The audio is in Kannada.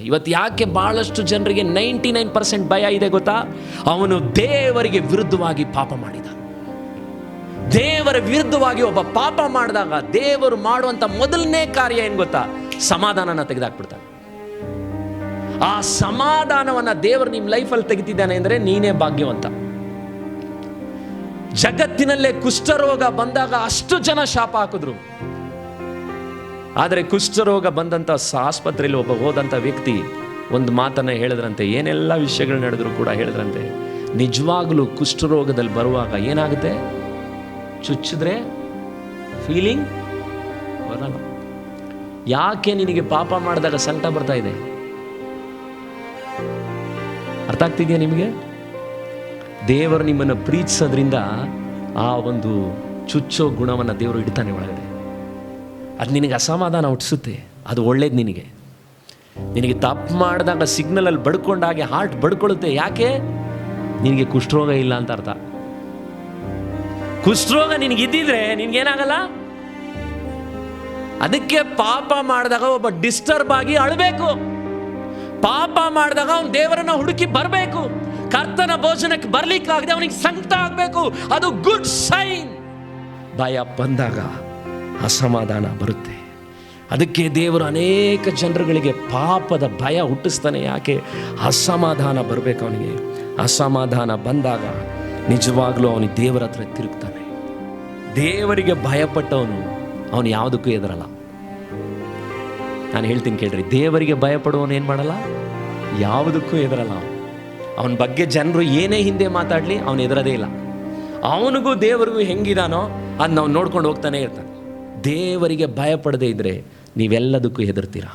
ಇವತ್ತು ಯಾಕೆ ಬಹಳಷ್ಟು ಜನರಿಗೆ 99% ಭಯ ಇದೆ ಗೊತ್ತಾ? ಅವನು ದೇವರಿಗೆ ವಿರುದ್ಧವಾಗಿ ಪಾಪ ಮಾಡಿದ. ದೇವರ ವಿರುದ್ಧವಾಗಿ ಒಬ್ಬ ಪಾಪ ಮಾಡಿದಾಗ ದೇವರು ಮಾಡುವಂತ ಮೊದಲನೇ ಕಾರ್ಯ ಏನು ಗೊತ್ತಾ? ಸಮಾಧಾನನ ತೆಗೆದಾಕ್ಬಿಡ್ತಾನೆ. ಆ ಸಮಾಧಾನವನ್ನ ದೇವರು ನಿಮ್ಮ ಲೈಫಲ್ಲಿ ತೆಗಿತಿದ್ದಾನೆ ಅಂದರೆ ನೀನೇ ಭಾಗ್ಯವಂತ. ಜಗತ್ತಿನಲ್ಲೇ ಕುಷ್ಠರೋಗ ಬಂದಾಗ ಅಷ್ಟು ಜನ ಶಾಪ ಹಾಕಿದ್ರು, ಆದರೆ ಕುಷ್ಠರೋಗ ಬಂದಂಥ ಆಸ್ಪತ್ರೆಯಲ್ಲಿ ಒಬ್ಬ ಹೋದಂಥ ವ್ಯಕ್ತಿ ಒಂದು ಮಾತನ್ನು ಹೇಳಿದ್ರಂತೆ. ಏನೆಲ್ಲ ವಿಷಯಗಳು ನಡೆದ್ರು ಕೂಡ ಹೇಳಿದ್ರಂತೆ, ನಿಜವಾಗ್ಲೂ ಕುಷ್ಠರೋಗದಲ್ಲಿ ಬರುವಾಗ ಏನಾಗುತ್ತೆ? ಚುಚ್ಚಿದ್ರೆ ಫೀಲಿಂಗ್ ಬರಲ್ಲ. ಯಾಕೆ ನಿನಗೆ ಪಾಪ ಮಾಡಿದಾಗ ಸಂಕಟ ಬರ್ತಾ ಇದೆ? ಅರ್ಥ ಆಗ್ತಿದೆಯಾ ನಿಮಗೆ? ದೇವರು ನಿಮ್ಮನ್ನು ಪ್ರೀತಿಸೋದ್ರಿಂದ ಆ ಒಂದು ಚುಚ್ಚೋ ಗುಣವನ್ನು ದೇವರು ಇಡ್ತಾನೆ ಒಳಗಡೆ. ಅದು ನಿನಗೆ ಅಸಮಾಧಾನ ಹುಟ್ಟಿಸುತ್ತೆ, ಅದು ಒಳ್ಳೇದು. ನಿನಗೆ ತಪ್ಪು ಮಾಡಿದಾಗ ಸಿಗ್ನಲಲ್ಲಿ ಬಡ್ಕೊಂಡಾಗೆ ಹಾರ್ಟ್ ಬಡ್ಕೊಳ್ಳುತ್ತೆ. ಯಾಕೆ? ನಿನಗೆ ಕುಷ್ಠರೋಗ ಇಲ್ಲ ಅಂತ ಅರ್ಥ. ಕುಷ್ಠರೋಗ ನಿನಗಿದ್ದಿದ್ರೆ ನಿನಗೇನಾಗಲ್ಲ. ಅದಕ್ಕೆ ಪಾಪ ಮಾಡಿದಾಗ ಒಬ್ಬ ಡಿಸ್ಟರ್ಬ್ ಆಗಿ ಅಳಬೇಕು. ಪಾಪ ಮಾಡಿದಾಗ ಅವನು ದೇವರನ್ನ ಹುಡುಕಿ ಬರಬೇಕು. ಕರ್ತನ ಭೋಜನಕ್ಕೆ ಬರ್ಲಿಕ್ಕಾಗದೆ ಅವನಿಗೆ ಸಂಕಟ ಆಗಬೇಕು. ಅದು ಗುಡ್ ಸೈನ್. ಭಯ ಬಂದಾಗ ಅಸಮಾಧಾನ ಬರುತ್ತೆ. ಅದಕ್ಕೆ ದೇವರು ಅನೇಕ ಜನರುಗಳಿಗೆ ಪಾಪದ ಭಯ ಹುಟ್ಟಿಸ್ತಾನೆ. ಯಾಕೆ? ಅಸಮಾಧಾನ ಬರಬೇಕು ಅವನಿಗೆ. ಅಸಮಾಧಾನ ಬಂದಾಗ ನಿಜವಾಗ್ಲೂ ಅವನಿಗೆ ದೇವರ ಹತ್ರ ತಿರುಗ್ತಾನೆ. ದೇವರಿಗೆ ಭಯಪಟ್ಟವನು ಅವನು ಯಾವುದಕ್ಕೂ ಹೆದರಲ್ಲ. ನಾನು ಹೇಳ್ತೀನಿ ಕೇಳ್ರಿ, ದೇವರಿಗೆ ಭಯಪಡುವವನು ಏನು ಮಾಡಲ್ಲ? ಯಾವುದಕ್ಕೂ ಹೆದರಲ್ಲ. ಅವನ ಬಗ್ಗೆ ಜನರು ಏನೇ ಹಿಂದೆ ಮಾತಾಡಲಿ ಅವನು ಹೆದರದೇ ಇಲ್ಲ. ಅವನಿಗೂ ದೇವರಿಗೂ ಹೆಂಗಿದಾನೋ ಅದು ನಾವು ನೋಡ್ಕೊಂಡು ಹೋಗ್ತಾನೆ ಇರ್ತಾನೆ. ದೇವರಿಗೆ ಭಯಪಡದೇ ಇದ್ದರೆ ನೀವೆಲ್ಲದಕ್ಕೂ ಹೆದರ್ತೀರ.